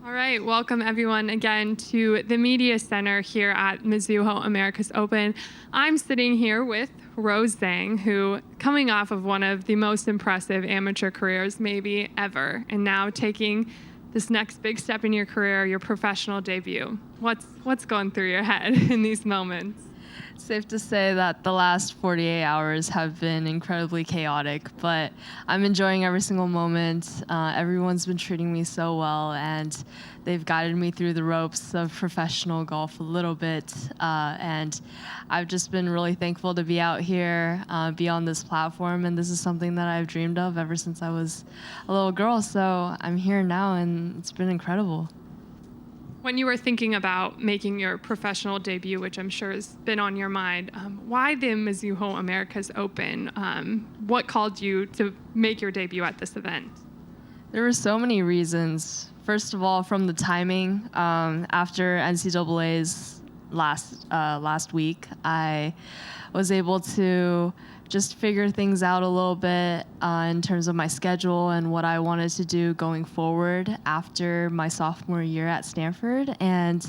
All right, welcome everyone again to the Media Center here at Mizuho Americas Open. I'm sitting here with Rose Zhang, who coming off of one of the most impressive amateur careers maybe ever, and now taking this next big step in your career, your professional debut. What's going through your head in these moments? Safe to say that the last 48 hours have been incredibly chaotic, but I'm enjoying every single moment. Everyone's been treating me so well, and they've guided me through the ropes of professional golf a little bit. And I've just been really thankful to be out here, be on this platform, and this is something that I've dreamed of ever since I was a little girl. So I'm here now, and it's been incredible. When you were thinking about making your professional debut, which I'm sure has been on your mind, why the Mizuho Americas Open? What called you to make your debut at this event? There were so many reasons. First of all, from the timing. After NCAA's last week, I was able to just figure things out a little bit in terms of my schedule and what I wanted to do going forward after my sophomore year at Stanford. And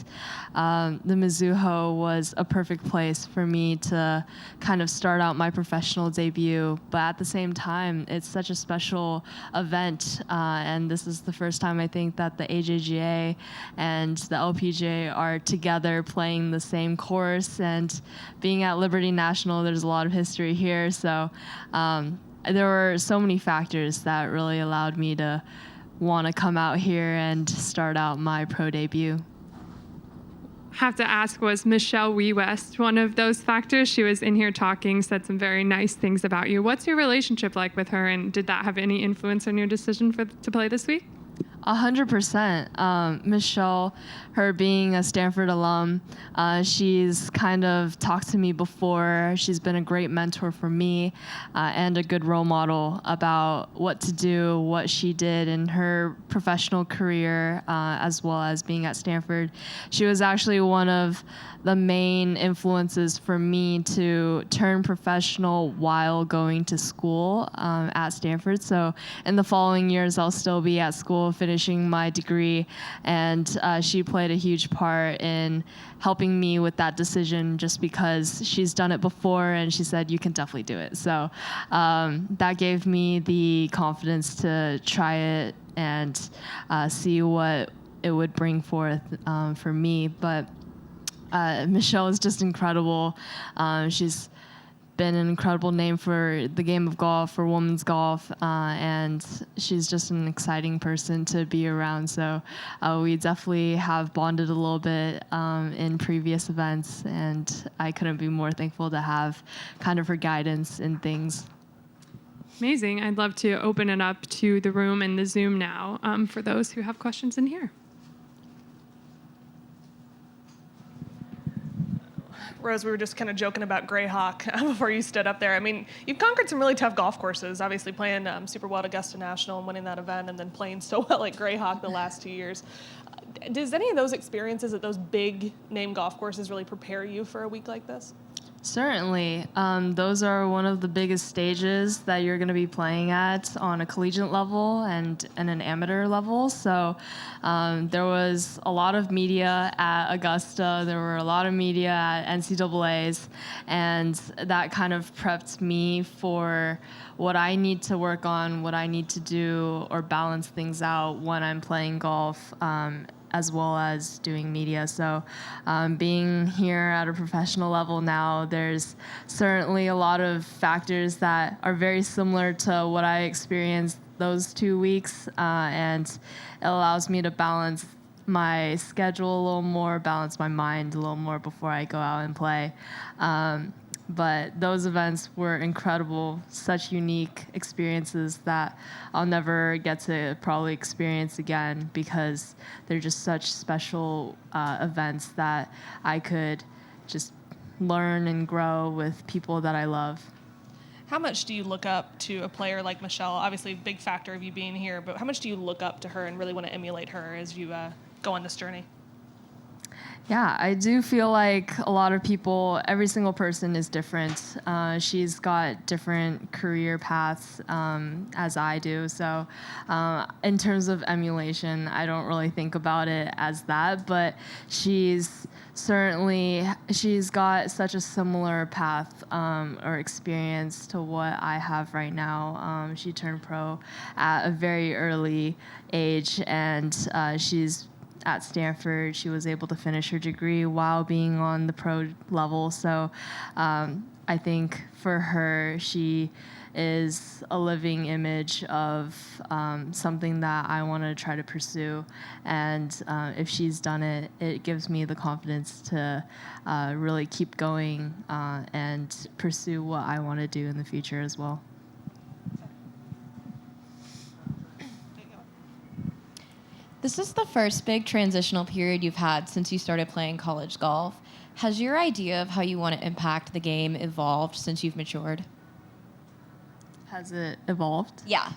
the Mizuho was a perfect place for me to kind of start out my professional debut. But at the same time, it's such a special event. And this is the first time I think that the AJGA and the LPGA are together playing the same course. And being at Liberty National, there's a lot of history here. So there were so many factors that really allowed me to want to come out here and start out my pro debut. Have to ask, was Michelle Wee West one of those factors? She was in here talking, said some very nice things about you. What's your relationship like with her, and did that have any influence on your decision to play this week? 100%. Michelle, her being a Stanford alum, she's kind of talked to me before. She's been a great mentor for me and a good role model about what to do, what she did in her professional career, as well as being at Stanford. She was actually one of the main influences for me to turn professional while going to school at Stanford. So in the following years, I'll still be at school finishing my degree, and she played a huge part in helping me with that decision just because she's done it before, and she said, you can definitely do it. So that gave me the confidence to try it and see what it would bring forth for me. But Michelle is just incredible. She's been an incredible name for the game of golf, for women's golf, and she's just an exciting person to be around. So we definitely have bonded a little bit in previous events, and I couldn't be more thankful to have kind of her guidance in things. Amazing. I'd love to open it up to the room and the Zoom now for those who have questions in here. Rose, we were just kind of joking about Greyhawk before you stood up there. I mean, you've conquered some really tough golf courses, obviously playing super well at Augusta National and winning that event, and then playing so well at Greyhawk the last 2 years. Does any of those experiences at those big name golf courses really prepare you for a week like this? Certainly. Those are one of the biggest stages that you're going to be playing at on a collegiate level and an amateur level. So there was a lot of media at Augusta. There were a lot of media at NCAA's. And that kind of prepped me for what I need to work on, what I need to do or balance things out when I'm playing golf, as well as doing media. So being here at a professional level now, there's certainly a lot of factors that are very similar to what I experienced those 2 weeks, and it allows me to balance my schedule a little more, balance my mind a little more before I go out and play. But those events were incredible, such unique experiences that I'll never get to probably experience again because they're just such special events that I could just learn and grow with people that I love. How much do you look up to a player like Michelle? Obviously, a big factor of you being here, but how much do you look up to her and really want to emulate her as you go on this journey? Yeah, I do feel like a lot of people, every single person is different. She's got different career paths as I do. So in terms of emulation, I don't really think about it as that, but she's got such a similar path or experience to what I have right now. She turned pro at a very early age, and she's at Stanford. She was able to finish her degree while being on the pro level. So I think for her, she is a living image of something that I want to try to pursue. And if she's done it, it gives me the confidence to really keep going and pursue what I want to do in the future as well. This is the first big transitional period you've had since you started playing college golf. Has your idea of how you want to impact the game evolved since you've matured? Has it evolved? Yeah.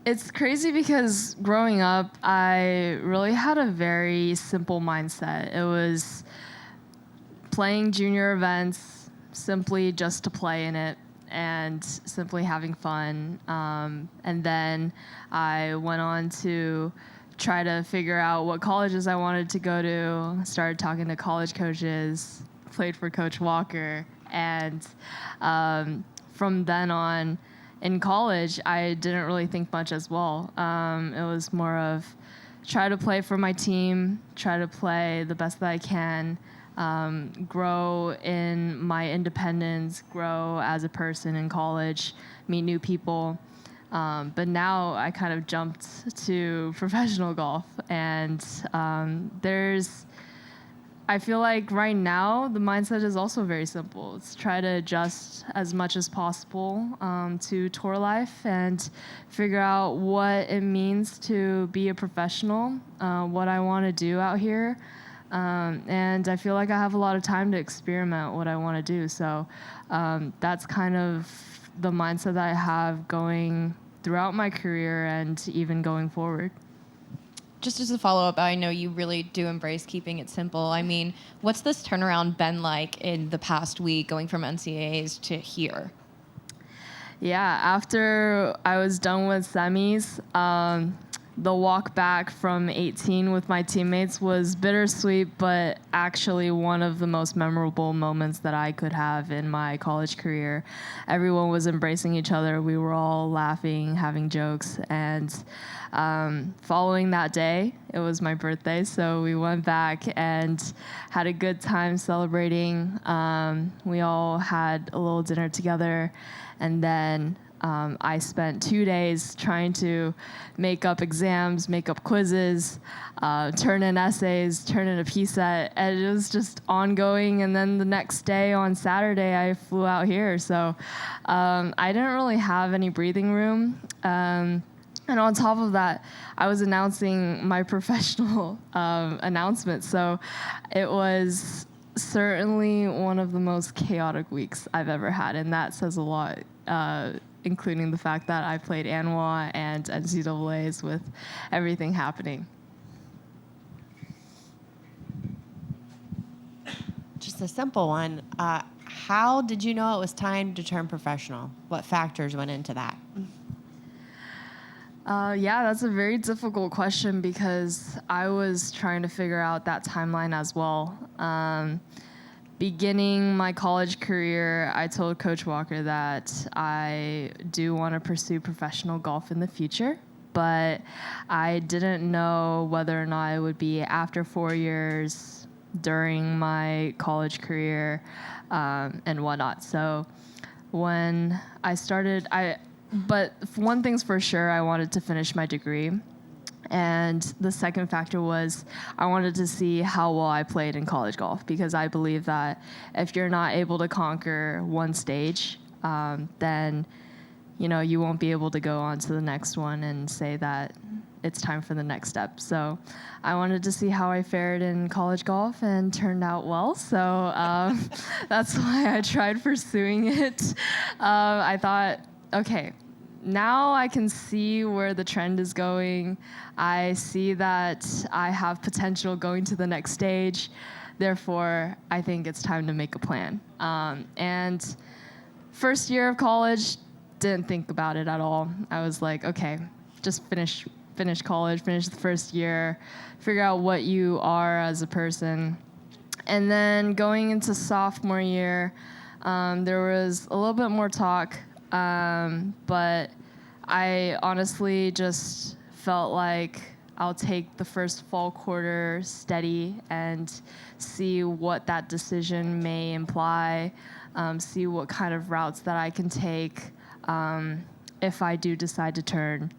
It's crazy because growing up, I really had a very simple mindset. It was playing junior events simply just to play in it, and simply having fun. And then I went on to try to figure out what colleges I wanted to go to, started talking to college coaches, played for Coach Walker. And from then on, in college, I didn't really think much as well. It was more of try to play for my team, try to play the best that I can, grow in my independence, grow as a person in college, meet new people. But now I kind of jumped to professional golf, and I feel like right now the mindset is also very simple. It's try to adjust as much as possible to tour life and figure out what it means to be a professional, what I want to do out here. And I feel like I have a lot of time to experiment what I want to do. So that's kind of the mindset that I have going throughout my career and even going forward. Just as a follow-up, I know you really do embrace keeping it simple. I mean, what's this turnaround been like in the past week going from NCAAs to here? Yeah, after I was done with semis, the walk back from 18 with my teammates was bittersweet, but actually one of the most memorable moments that I could have in my college career. Everyone was embracing each other. We were all laughing, having jokes, and following that day, it was my birthday, so we went back and had a good time celebrating. We all had a little dinner together, and then I spent 2 days trying to make up exams, make up quizzes, turn in essays, turn in a piece set, and it was just ongoing. And then the next day on Saturday, I flew out here. So I didn't really have any breathing room. And on top of that, I was announcing my professional announcement. So it was certainly one of the most chaotic weeks I've ever had, and that says a lot, including the fact that I played ANWA and NCAAs with everything happening. Just a simple one. How did you know it was time to turn professional? What factors went into that? Yeah, that's a very difficult question because I was trying to figure out that timeline as well. Beginning my college career, I told Coach Walker that I do want to pursue professional golf in the future, but I didn't know whether or not it would be after 4 years, during my college career, and whatnot. So when I started, but one thing's for sure, I wanted to finish my degree. And the second factor was I wanted to see how well I played in college golf, because I believe that if you're not able to conquer one stage, then you won't be able to go on to the next one and say that it's time for the next step. So I wanted to see how I fared in college golf, and turned out well. So that's why I tried pursuing it. I thought, okay, now I can see where the trend is going. I see that I have potential going to the next stage. Therefore, I think it's time to make a plan. And first year of college, didn't think about it at all. I was like, okay, just finish college, finish the first year, figure out what you are as a person. And then going into sophomore year, there was a little bit more talk, but I honestly just felt like I'll take the first fall quarter steady and see what that decision may imply, see what kind of routes that I can take if I do decide to turn.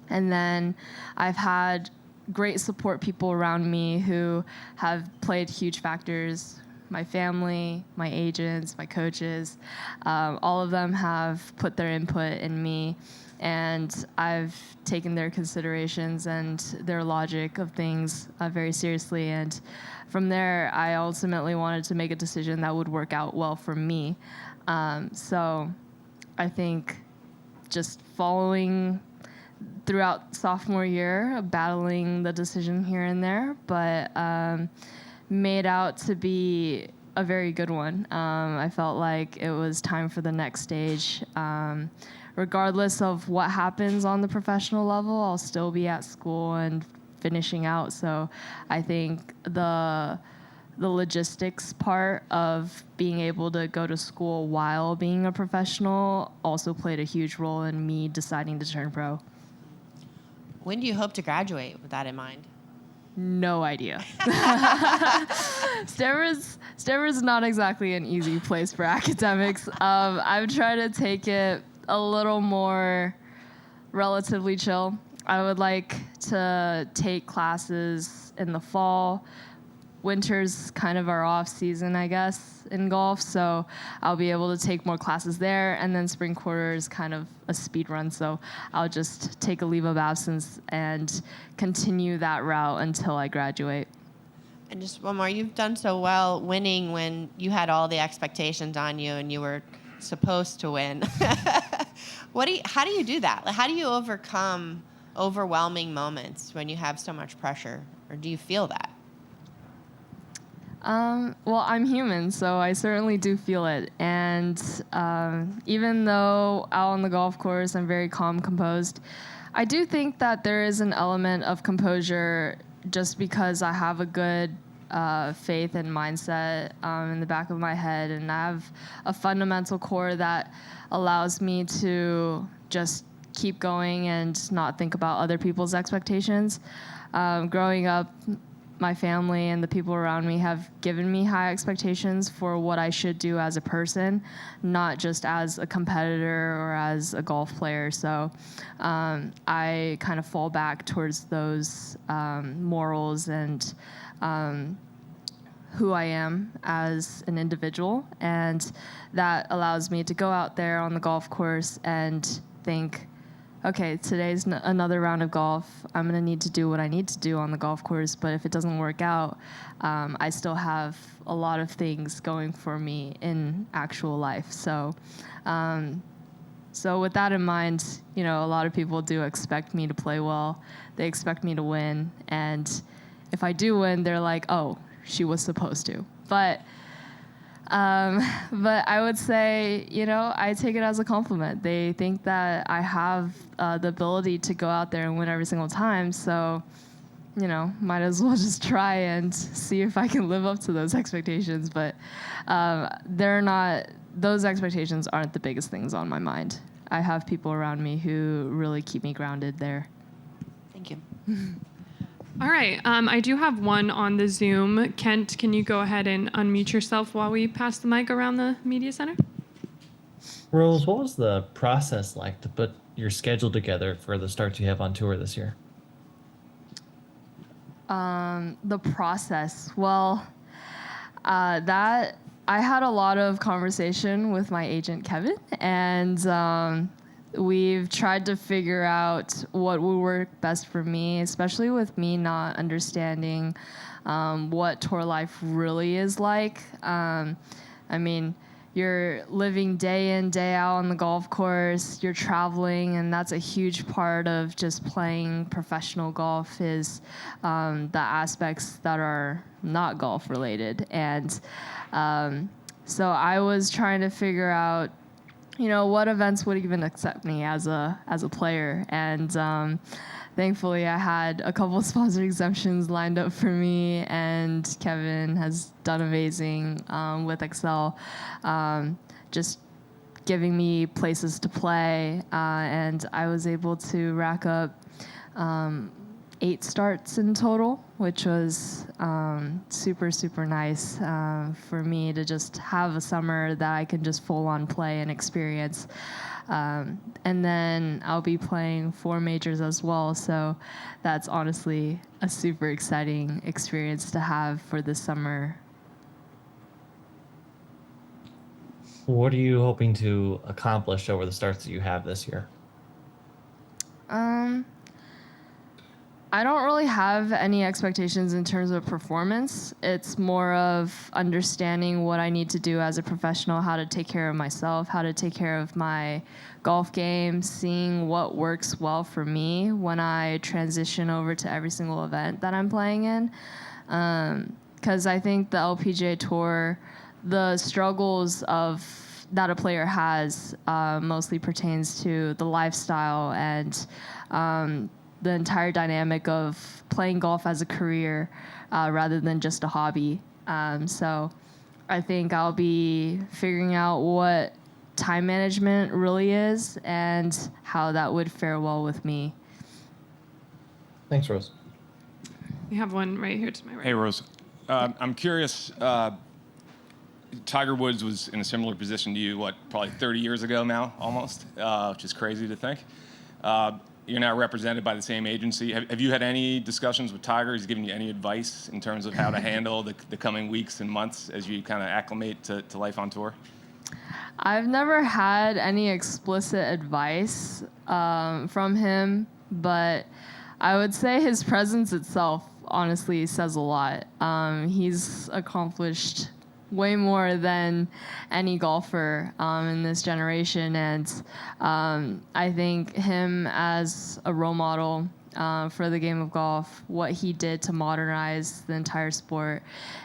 And then I've had great support people around me who have played huge factors. My family, my agents, my coaches, all of them have put their input in me, and I've taken their considerations and their logic of things very seriously. And from there, I ultimately wanted to make a decision that would work out well for me. So I think just following throughout sophomore year, battling the decision here and there, but made out to be a very good one. I felt like it was time for the next stage. Regardless of what happens on the professional level, I'll still be at school and finishing out. So I think the logistics part of being able to go to school while being a professional also played a huge role in me deciding to turn pro. When do you hope to graduate with that in mind? No idea. Stanford's not exactly an easy place for academics. I've tried to take it a little more relatively chill. I would like to take classes in the fall. Winter's kind of our off season, I guess, in golf, so I'll be able to take more classes there, and then spring quarter is kind of a speed run, so I'll just take a leave of absence and continue that route until I graduate. And just one more, you've done so well winning when you had all the expectations on you and you were supposed to win. How do you do that? Like, how do you overcome overwhelming moments when you have so much pressure, or do you feel that? Well, I'm human, so I certainly do feel it. And even though out on the golf course I'm very calm, composed, I do think that there is an element of composure just because I have a good faith and mindset in the back of my head, and I have a fundamental core that allows me to just keep going and not think about other people's expectations. Growing up, my family and the people around me have given me high expectations for what I should do as a person, not just as a competitor or as a golf player. So I kind of fall back towards those morals and who I am as an individual. And that allows me to go out there on the golf course and think, okay, today's another round of golf. I'm going to need to do what I need to do on the golf course, but if it doesn't work out, I still have a lot of things going for me in actual life. So with that in mind, you know, a lot of people do expect me to play well. They expect me to win. And if I do win, they're like, oh, she was supposed to. But I would say, you know, I take it as a compliment. They think that I have the ability to go out there and win every single time. So, you know, might as well just try and see if I can live up to those expectations. But those expectations aren't the biggest things on my mind. I have people around me who really keep me grounded there. Thank you. All right. I do have one on the Zoom. Kent, can you go ahead and unmute yourself while we pass the mic around the media center? Rose, what was the process like to put your schedule together for the starts you have on tour this year? The process. Well, that I had a lot of conversation with my agent, Kevin, and we've tried to figure out what would work best for me, especially with me not understanding what tour life really is like. I mean, you're living day in, day out on the golf course, you're traveling, and that's a huge part of just playing professional golf is the aspects that are not golf related. And so I was trying to figure out, what events would even accept me as a player. And thankfully, I had a couple of sponsor exemptions lined up for me, and Kevin has done amazing with Excel, just giving me places to play, and I was able to rack up 8 starts in total, which was super, super nice for me to just have a summer that I can just full on play and experience. And then I'll be playing 4 majors as well, so that's honestly a super exciting experience to have for this summer. What are you hoping to accomplish over the starts that you have this year? I don't really have any expectations in terms of performance. It's more of understanding what I need to do as a professional, how to take care of myself, how to take care of my golf game, seeing what works well for me when I transition over to every single event that I'm playing in. Because I think the LPGA Tour, the struggles that a player has mostly pertains to the lifestyle and the entire dynamic of playing golf as a career rather than just a hobby. So I think I'll be figuring out what time management really is and how that would fare well with me. Thanks, Rose. We have one right here to my right. Hey, Rose. I'm curious, Tiger Woods was in a similar position to you, probably 30 years ago now, almost, which is crazy to think. You're now represented by the same agency. Have you had any discussions with Tiger? Has he given you any advice in terms of how to handle the coming weeks and months as you kind of acclimate to life on tour? I've never had any explicit advice from him, but I would say his presence itself honestly says a lot. He's accomplished way more than any golfer in this generation, and I think him as a role model for the game of golf, what he did to modernize the entire sport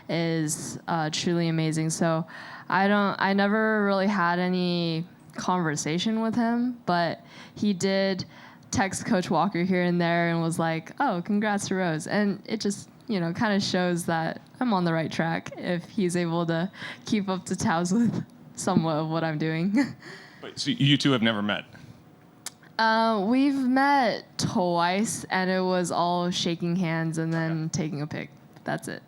is truly amazing. So I never really had any conversation with him, but he did text Coach Walker here and there and was like, "Oh, congrats to Rose," and it just kind of shows that I'm on the right track if he's able to keep up to tabs with somewhat of what I'm doing. So you two have never met? We've met twice, and it was all shaking hands and then taking a pic. That's it.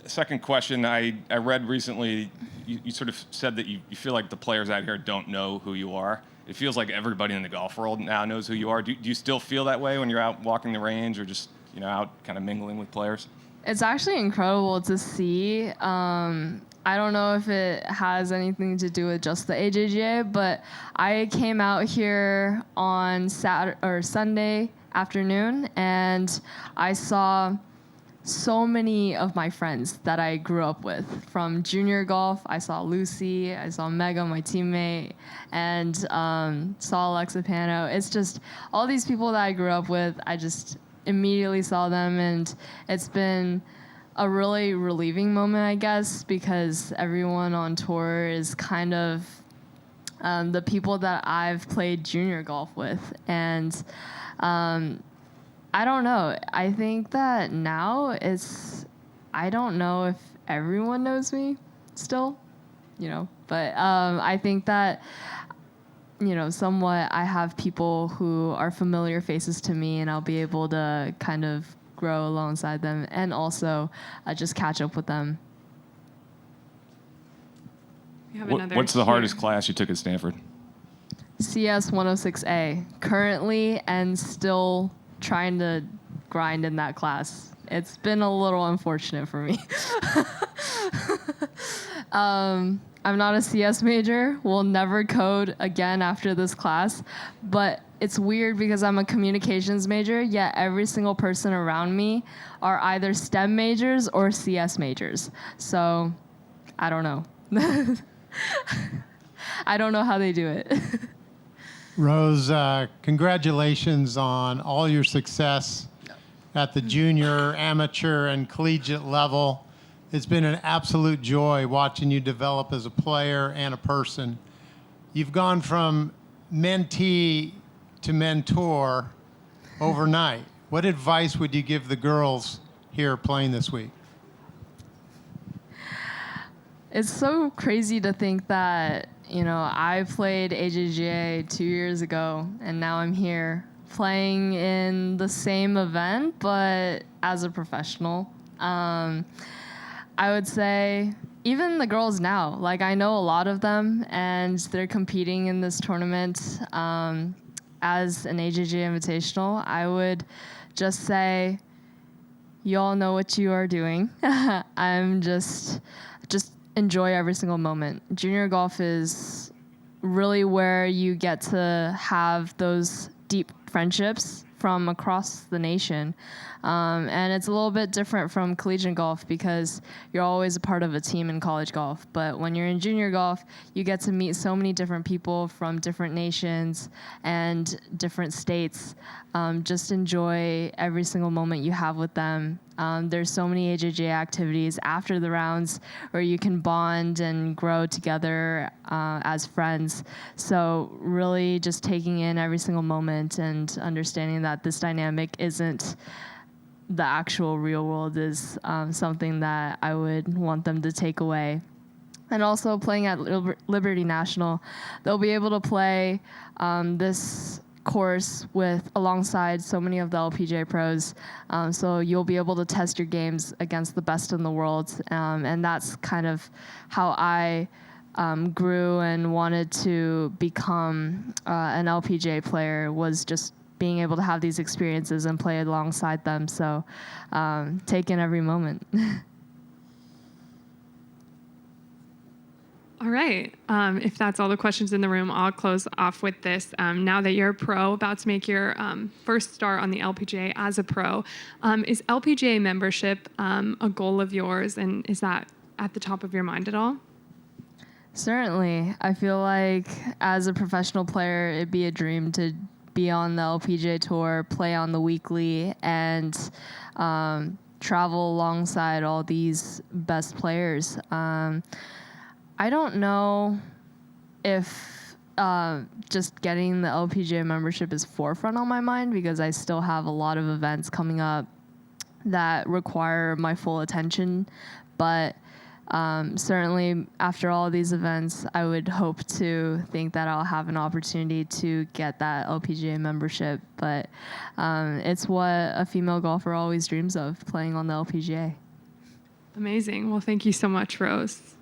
Second question, I read recently, you sort of said that you feel like the players out here don't know who you are. It feels like everybody in the golf world now knows who you are. Do you still feel that way when you're out walking the range or just out kind of mingling with players? It's actually incredible to see. I don't know if it has anything to do with just the AJGA, but I came out here on Sunday afternoon, and I saw so many of my friends that I grew up with from junior golf. I saw Lucy, I saw Mega, my teammate, and saw Alexa Pano. It's just all these people that I grew up with, I just immediately saw them, and it's been a really relieving moment, I guess, because everyone on tour is kind of the people that I've played junior golf with. And I don't know. I think that now I don't know if everyone knows me still, but I think that, somewhat I have people who are familiar faces to me, and I'll be able to kind of grow alongside them and also just catch up with them. We have another What's the here. hardest class you took at Stanford? CS 106A, currently and still trying to grind in that class. It's been a little unfortunate for me. I'm not a CS major. We'll never code again after this class. But it's weird because I'm a communications major, yet every single person around me are either STEM majors or CS majors. So I don't know. I don't know how they do it. Rose, congratulations on all your success at the junior, amateur, and collegiate level. It's been an absolute joy watching you develop as a player and a person. You've gone from mentee to mentor overnight. What advice would you give the girls here playing this week? It's so crazy to think that, I played AJGA 2 years ago, and now I'm here playing in the same event, but as a professional. I would say even the girls now, like I know a lot of them, and they're competing in this tournament as an AJGA Invitational. I would just say, you all know what you are doing. I'm just enjoy every single moment. Junior golf is really where you get to have those deep friendships from across the nation. And it's a little bit different from collegiate golf because you're always a part of a team in college golf. But when you're in junior golf, you get to meet so many different people from different nations and different states. Just enjoy every single moment you have with them. There's so many AJJ activities after the rounds where you can bond and grow together as friends. So really just taking in every single moment and understanding that this dynamic isn't the actual real world is something that I would want them to take away. And also playing at Liberty National, they'll be able to play this course alongside so many of the LPGA pros. So you'll be able to test your games against the best in the world. And that's kind of how I grew and wanted to become an LPGA player, was just being able to have these experiences and play alongside them. So take in every moment. All right. If that's all the questions in the room, I'll close off with this. Now that you're a pro, about to make your first start on the LPGA as a pro, is LPGA membership a goal of yours, and is that at the top of your mind at all? Certainly. I feel like as a professional player, it'd be a dream to be on the LPGA Tour, play on the weekly, and travel alongside all these best players. I don't know if just getting the LPGA membership is forefront on my mind, because I still have a lot of events coming up that require my full attention. But certainly after all these events, I would hope to think that I'll have an opportunity to get that LPGA membership. But it's what a female golfer always dreams of, playing on the LPGA. Amazing. Well, thank you so much, Rose.